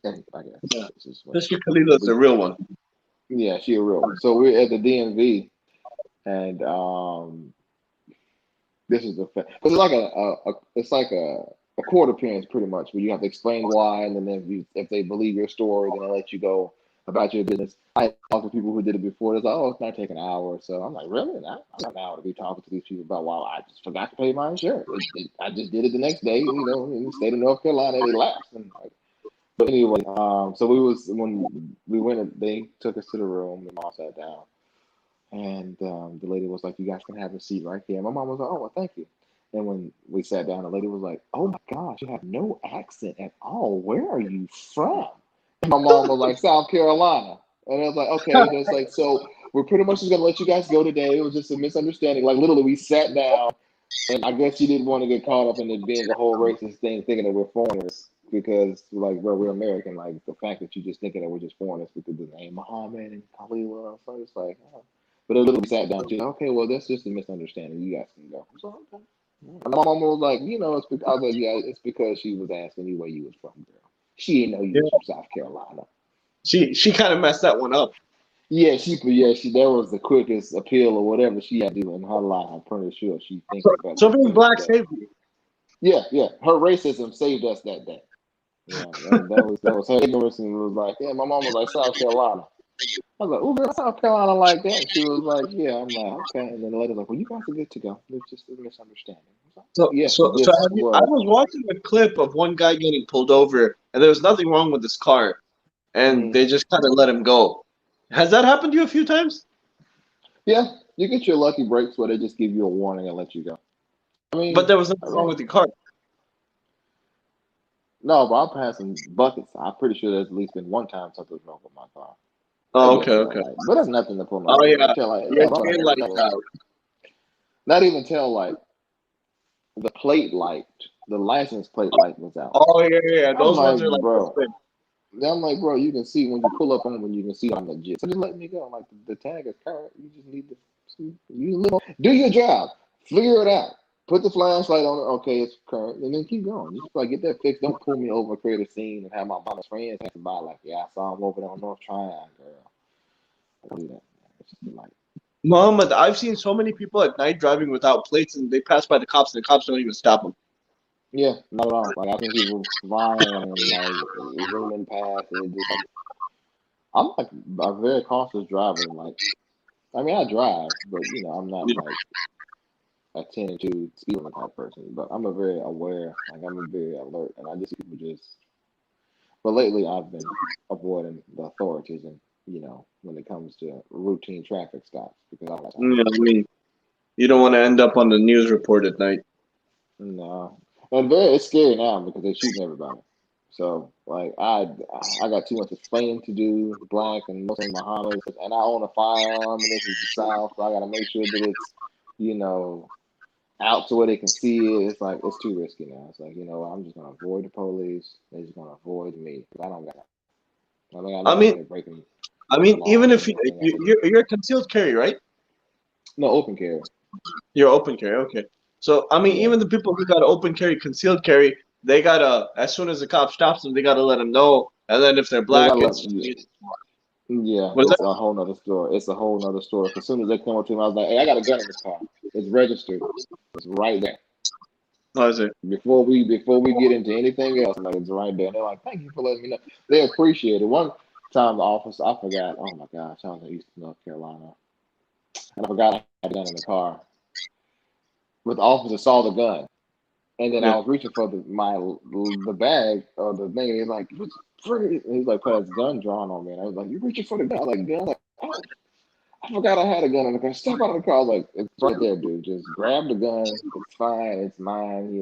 And I guess yeah. this is what. Mr. Khalila's But the real one. yeah, she a real one. So we're at the DMV, and this is the fact. It's like a court appearance pretty much, where you have to explain why, and then if they believe your story, then they let you go about your business. I talked to people who did it before. It's like, oh, it's not taking an hour or so. I'm like, really? I'm not an hour to be talking to these people about why I just forgot to pay my insurance. I just did it the next day, you know, in the state of North Carolina, they lapsed. And like, but anyway, so when we went, they took us to the room, and mom sat down, and the lady was like, "You guys can have a seat right here." And my mom was like, "Oh, well, thank you." And when we sat down, the lady was like, "Oh my gosh, you have no accent at all. Where are you from?" And my mom was like, "South Carolina." And I was like, "Okay." Just like, so we're pretty much just gonna let you guys go today. It was just a misunderstanding. Like literally, we sat down, and I guess she didn't want to get caught up in it being a whole racist thing, thinking that we're foreigners because like we're American. Like the fact that you just thinking that we're just foreigners because the name Muhammad and Khalil. So it's like, oh. But it literally sat down. She's like, "Okay, well, that's just a misunderstanding. You guys can go." So, okay. And my mom was like, "You know, it's because," I was like, "Yeah, it's because she was asking you where you was from, girl. She didn't know you was from South Carolina." She kind of messed that one up. Yeah, that was the quickest appeal or whatever she had to do in her life. I'm pretty sure she thinks about So it. being black saved you. Yeah, yeah. Her racism saved us that day. Yeah, that was her ignorance, and it was like, yeah, my mom was like South Carolina. I was like, "Oh, girl, South Carolina like that." And she was like, "Yeah." I'm like, "Okay." And then the lady's like, "Well, you guys are good to go. There's just a misunderstanding." I was like, So yes, so so this have you, I was. was watching a clip of one guy getting pulled over, and there was nothing wrong with his car, and Mhm. they just kind of let him go. Has that happened to you a few times? Yeah, you get your lucky breaks where they just give you a warning and let you go. But there was nothing wrong with your car. No, but I'm passing buckets. I'm pretty sure there's at least been one time something's wrong with my car. Oh, Maybe a okay, tail okay. light, but that's nothing to pull my Oh yeah, tail light. your Yeah, but tail light out. not even tail light. The plate light, the license plate light was out. Oh yeah, yeah. I'm Those ones like, are like this bro. big. I'm like, bro, you can see when you pull up on when you can see I'm legit. So just let me go. I'm like, the tag is current. You just need to do your job. Figure it out. Put the flashlight on it. Okay, it's current, and then keep going. You just like get that fixed. Don't pull me over, create a scene, and have my mama's friends have to buy like, yeah, I saw him over there on North Tryon, girl. I don't do that. It's just like, Muhammad, I've seen so many people at night driving without plates, and they pass by the cops, and the cops don't even stop them. yeah, not at all. Like I've seen people flying and like zooming past, and it just like I'm like a very cautious driver. Like, I mean, I drive, but I'm not like attending to speed limit type person. But I'm a very aware, like I'm a very alert, and I just see people just. But lately, I've been avoiding the authorities, and when it comes to routine traffic stops, because I don't have time Yeah, for I mean, you don't want to end up on the news report at night. it. No, and it's scary now because they're shooting everybody. So like I got too much explaining to do, black and Muslim Muhammad, and I own a firearm, and this is the South, so I got to make sure that it's you know out to where they can see it. It's like it's too risky now. It's like I'm just gonna avoid the police. They're just gonna avoid me. 'Cause I don't got. I think I I know I'm mean, here breaking I the mean, even laws if and everything else. you're a concealed carry, right? No open carry. You're open carry, okay. So I mean, Yeah, even the people who got open carry, concealed carry, they gotta as soon as the cop stops them, they gotta let them know. And then if they're they black, gotta let. it's Yeah, yeah, what is it's that? a whole nother story. It's a whole nother story. 'Cause as soon as they come up to me, I was like, "Hey, I got a gun in this car. It's registered. It's right there." What is it? Before we get into anything else, like it's right there. And they're like, "Thank you for letting me know." They appreciate it. One time, the officer, I forgot. Oh my gosh, I was in East North Carolina, and I forgot I had a gun in the car. But the officer saw the gun, and then Yeah. I was reaching for the bag or the thing. And he's like, "What's free?" And he's like, put his gun drawn on me, and I was like, "You reaching for the gun?" I was like, "Gun?" Like, oh, I forgot I had a gun in the car. Step out of the car. I was like, "It's right there, dude. Just grab the gun. It's fine. It's mine."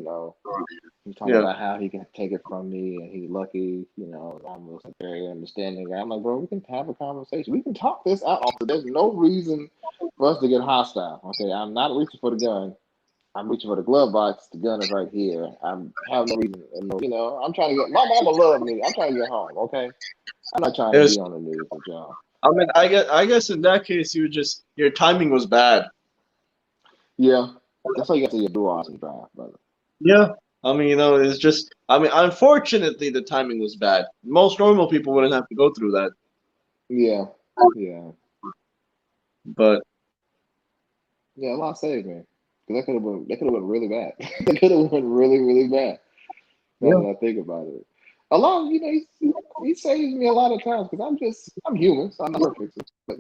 He's talking Yeah. about how he can take it from me and he's lucky, I'm just a very understanding guy. I'm like, bro, we can have a conversation. We can talk this out. Also, there's no reason for us to get hostile. Okay, I'm not reaching for the gun. I'm reaching for the glove box. The gun is right here. I have no reason. I'm trying to get my mama love me. I'm trying to get home. Okay, I'm not trying It to was, be on the news with y'all. I mean, I guess in that case, you just your timing was bad. Yeah, that's why you got to your dual and drive, brother. Yeah. I mean, it's just. I mean, unfortunately, the timing was bad. Most normal people wouldn't have to go through that. Yeah, yeah, But yeah. Allah saved me because that could have been really bad. That could have been really really bad. now Yeah. that I think about it. A lot, he saves me a lot of times because I'm human, so I'm not perfect. But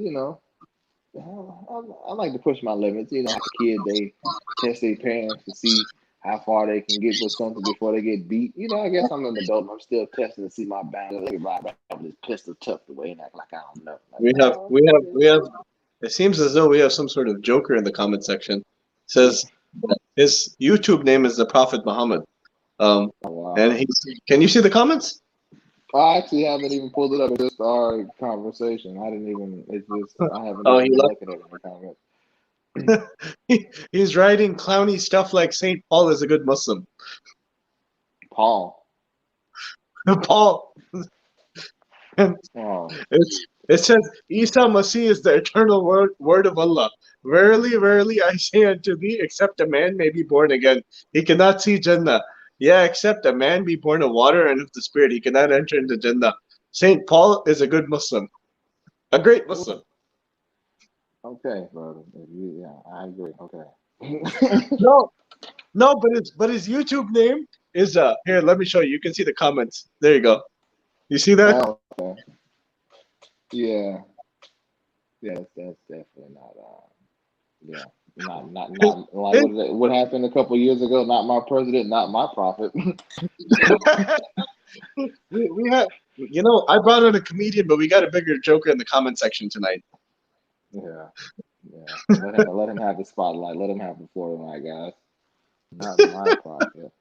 I like to push my limits. Like a kid, they test their parents to see how far they can get with something before they get beat. I guess I'm an adult. I'm still testing to see my boundaries. Let me ride back with this pistol tucked away and act like I don't know. Like, We have no, we have we have. It seems as though we have some sort of joker in the comment section. It says his YouTube name is the Prophet Muhammad. Um, oh, wow. and can you see the comments? I actually haven't even pulled it up. It's just our conversation. I didn't even. It's just I haven't Oh, even been looking at it in the comments. he's writing clowny stuff like Saint Paul is a good Muslim. Paul. Paul. And Oh, it says Isa Masih is the eternal word of Allah. Verily, verily, I say unto thee, except a man may be born again, he cannot see Jannah. Yeah, except a man be born of water and of the Spirit, he cannot enter into Jannah. Saint Paul is a good Muslim, a great Muslim. okay, brother. Yeah, I agree. Okay. No, no, but his YouTube name is here. Let me show you. You can see the comments. There you go. You see that? Oh, okay. Yeah. Yeah, that's definitely not. Yeah, not like It- what happened a couple years ago. Not my president, not my prophet. we have, I brought in a comedian, but we got a bigger joker in the comment section tonight. Yeah, yeah. Let him have the spotlight. Let him have the floor tonight, guys. Not my prophet.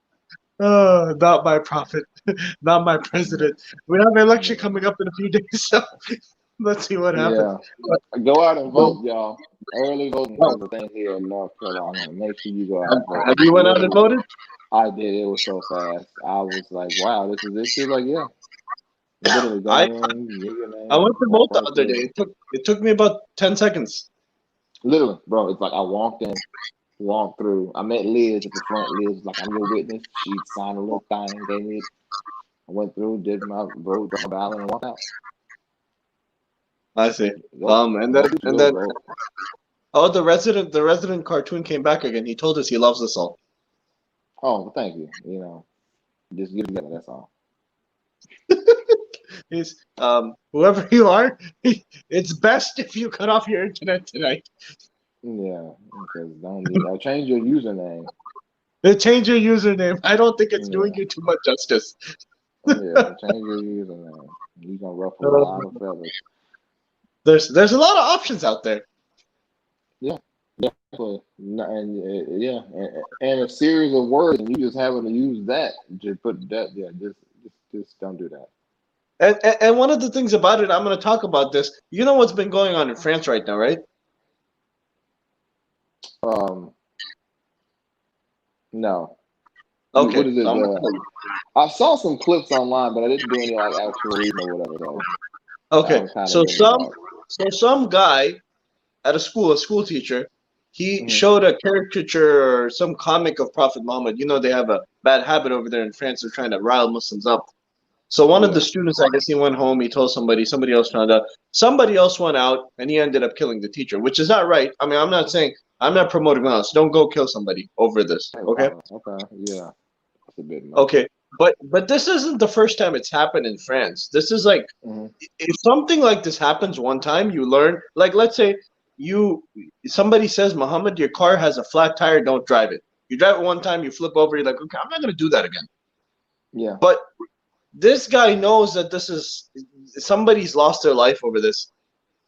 Not my prophet, not my president. We have an election coming up in a few days, so let's see what happens. Yeah. Go out and vote, y'all. Early voting is a thing here in North Carolina. Make sure you go out and vote. Have you went out and voted? I did. It was so fast. I was like, wow, this is it. She was like, yeah. Literally go I in, give your I name, went to vote walk the right other through. day. It took me about 10 seconds. Literally, bro. It's like I walked in, walked through. I met Liz at the front. Liz was like, I'm your witness. She signed a little thing, gave me it. I went through, did my vote, got my ballot, and walked out. I see. And Most then will vote. the resident cartoon came back again. He told us he loves us all. Oh, well, thank you. Just get together. That's all. He's whoever you are, it's best if you cut off your internet tonight. Yeah, because don't change your username. Change your username. I don't think it's doing Yeah, you too much justice. yeah, change your username. You're gonna ruffle a lot of feathers. There's a lot of options out there. Yeah, definitely. And a series of words, and you just having to use that to put that. Yeah, just don't do that. And one of the things about it, I'm going to talk about this. You know what's been going on in France right now, right? No. Okay. What is it? I saw some clips online, but I didn't do any like actual reading or whatever. So Okay. So some some guy at a school teacher, he Mm-hmm. showed a caricature or some comic of Prophet Muhammad. They have a bad habit over there in France of trying to rile Muslims up. So one of the students, I guess he went home, he told somebody else found out. Somebody else went out, and he ended up killing the teacher, which is not right. I mean, I'm not promoting violence. Don't go kill somebody over this, okay? Okay, yeah. That's a bit much. Okay, but this isn't the first time it's happened in France. This is like, if something like this happens one time, you learn. Like, let's say somebody says, Muhammad, your car has a flat tire, don't drive it. You drive it one time, you flip over, you're like, okay, I'm not going to do that again. Yeah. But this guy knows that this is somebody's lost their life over this,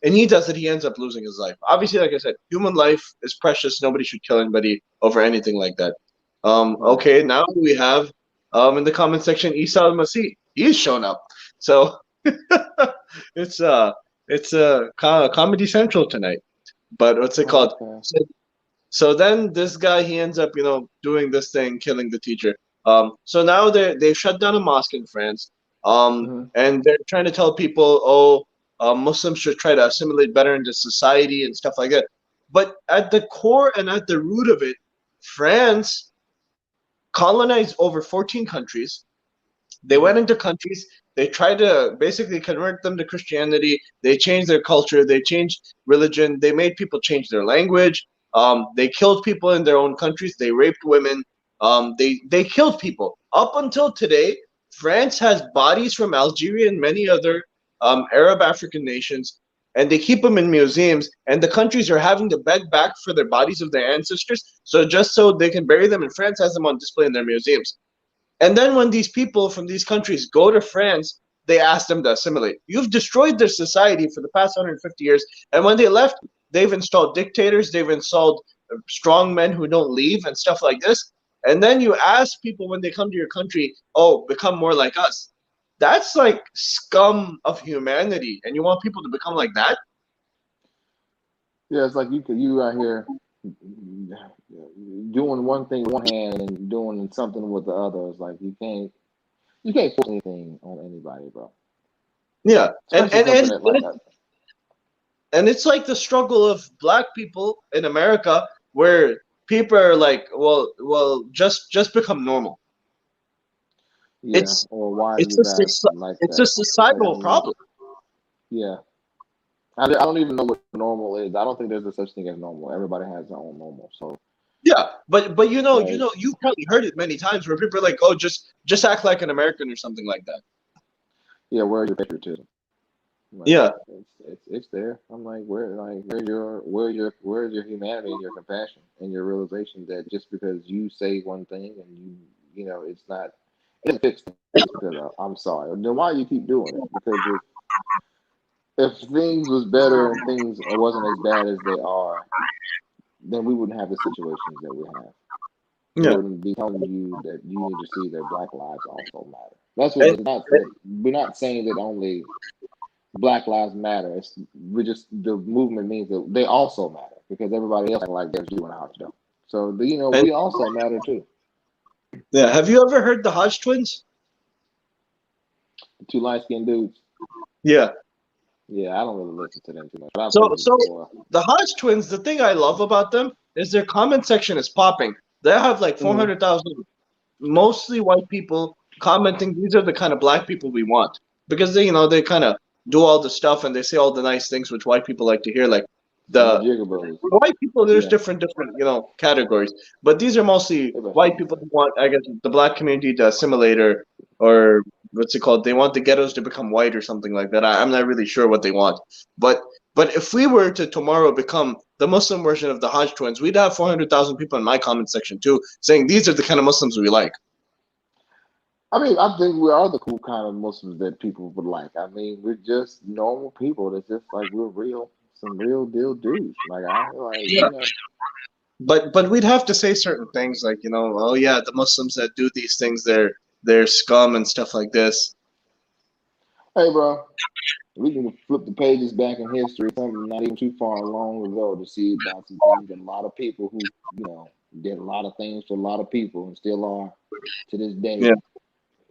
and he does it. He ends up losing his life. Obviously, like I said, human life is precious. Nobody should kill anybody over anything like that. Okay, now we have in the comment section Isa al-Masih. He's shown up, so it's Comedy Central tonight. But what's it called? Okay. So then this guy, he ends up doing this thing, killing the teacher. So now they've shut down a mosque in France, and they're trying to tell people, Muslims should try to assimilate better into society and stuff like that. But at the core and at the root of it, France colonized over 14 countries. They went into countries. They tried to basically convert them to Christianity. They changed their culture. They changed religion. They made people change their language. They killed people in their own countries. They raped women. They killed people. Up until today, France has bodies from Algeria and many other Arab African nations, and they keep them in museums. And the countries are having to beg back for their bodies of their ancestors, so just so they can bury them. And France has them on display in their museums. And then when these people from these countries go to France, they ask them to assimilate. You've destroyed their society for the past 150 years. And when they left, they've installed dictators, they've installed strong men who don't leave and stuff like this. And then you ask people when they come to your country, oh, become more like us. That's like scum of humanity. And you want people to become like that? Yeah, it's like you out here doing one thing with one hand and doing something with the other. It's like you can't force anything on anybody, bro. Yeah. Especially And it's like the struggle of black people in America where people are like, well, just become normal. Yeah, It's or why are it's you a like it's that? a It's like, societal problem. yeah. I don't even know what normal is. I don't think there's a such thing as normal. Everybody has their own normal. So Yeah, but like, you've probably heard it many times where people are like, oh, just act like an American or something like that. yeah, where's your patriotism? Like Yeah, it's there. I'm like, where's your humanity and your compassion and your realization that just because you say one thing and you know it's not it doesn't fix things because I'm sorry. Then why you keep doing it? Because if things was better and things wasn't as bad as they are, then we wouldn't have the situations that we have. We yeah, wouldn't be telling you that you need to see that Black lives also matter. That's what and, it's not that we're not saying that only Black Lives Matter. We just the movement means that they also matter because everybody else like they're doing ours don't. So and we also matter too. yeah. Have you ever heard the Hodge twins? The two light skinned dudes. Yeah. Yeah, I don't really listen to them too much, but I've So heard it so before. the Hodge twins, the thing I love about them is their comment section is popping. They have like Hmm. 400,000, mostly white people commenting. These are the kind of black people we want because they kind of do all the stuff and they say all the nice things which white people like to hear. Like The the jiggaboos. white people, there's Yeah, different categories, but these are mostly white people who want, I guess, the black community to assimilate or what's it called? They want the ghettos to become white or something like that. I'm not really sure what they want, but if we were to tomorrow become the Muslim version of the Hodge twins, we'd have 400,000 people in my comment section too saying these are the kind of Muslims we like. I mean, I think we are the cool kind of Muslims that people would like. I mean, we're just normal people. That's just like some real deal dudes. Like I like, Yeah. But we'd have to say certain things like, oh yeah, the Muslims that do these things, they're scum and stuff like this. Hey, bro, we can flip the pages back in history, something not even too far long ago, to see about some things that a lot of people who did a lot of things to a lot of people and still are to this day. Yeah.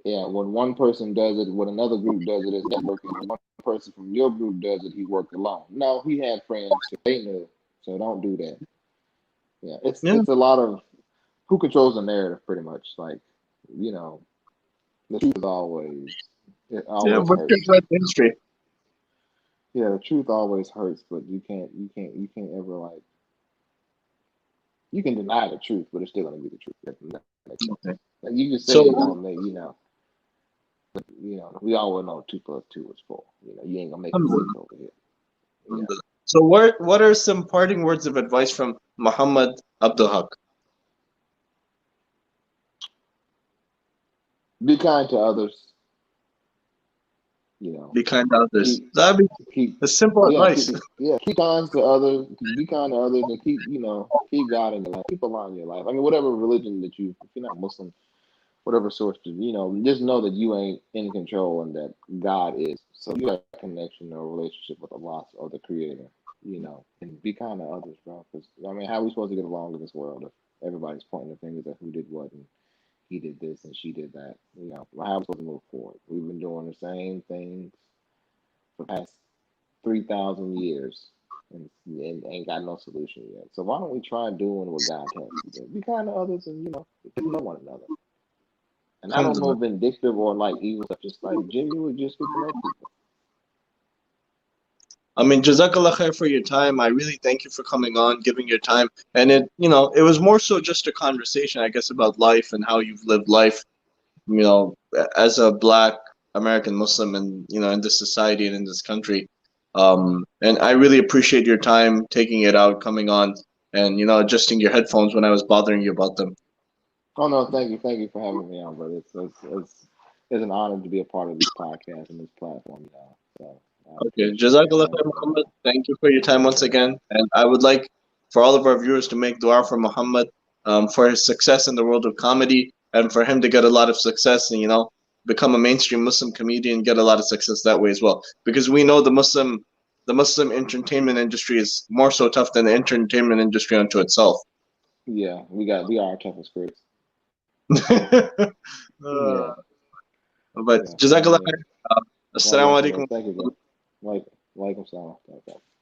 Yeah, when one person does it, when another group does it, it's networking. When one person from your group does it, he worked alone. No, he had friends that they knew, so don't do that. Yeah, Yeah. it's a lot of who controls the narrative, pretty much. Like, you know, the truth is it Yeah, always what hurts. is that history? Yeah, the truth always hurts, but you can't ever like you can deny the truth, but it's still gonna be the truth. That makes sense. Okay. Like you can say So it don't make we all know 2 + 2 is 4. You ain't gonna make it 6 over here. Yeah. so what are some parting words of advice from Muhammad Abdul Haq? Be kind to others. Be kind to others. Keep That'd be keep a simple yeah, advice. keep kind to others. Be kind to others and keep God in your life. Keep Allah in your life. I mean, whatever religion that if you're not Muslim, whatever source, just know that you ain't in control and that God is. So you have a connection or a relationship with Allah or the Creator. And be kind to others, bro. Because I mean, how are we supposed to get along in this world if everybody's pointing the fingers at who did what and he did this and she did that? How are we supposed to move forward? We've been doing the same things for the past 3,000 years and ain't got no solution yet. So why don't we try doing what God tells us to do? Be kind to others and get to know one another. And I don't know vindictive or like evil stuff, just like genuinely just get to know people. I mean, Jazakallah khair for your time. I really thank you for coming on, giving your time. And it was more so just a conversation, I guess, about life and how you've lived life. as a Black American Muslim, and in this society and in this country. And I really appreciate your time taking it out, coming on, and adjusting your headphones when I was bothering you about them. Oh no, thank you for having me on, brother. It's an honor to be a part of this podcast and this platform, So I Okay, appreciate Jazakallah khair, everything, Muhammad. Thank you for your time once again. And I would like for all of our viewers to make dua for Muhammad, for his success in the world of comedy, and for him to get a lot of success and, become a mainstream Muslim comedian, get a lot of success that way as well. Because we know the Muslim entertainment industry is more so tough than the entertainment industry unto itself. Yeah, we are our toughest critics. Uh, Yeah, but yeah. Jazakallah Yeah. khair. Well, Assalamu welcome, alaikum. brother. Thank you, bro. Like, salam.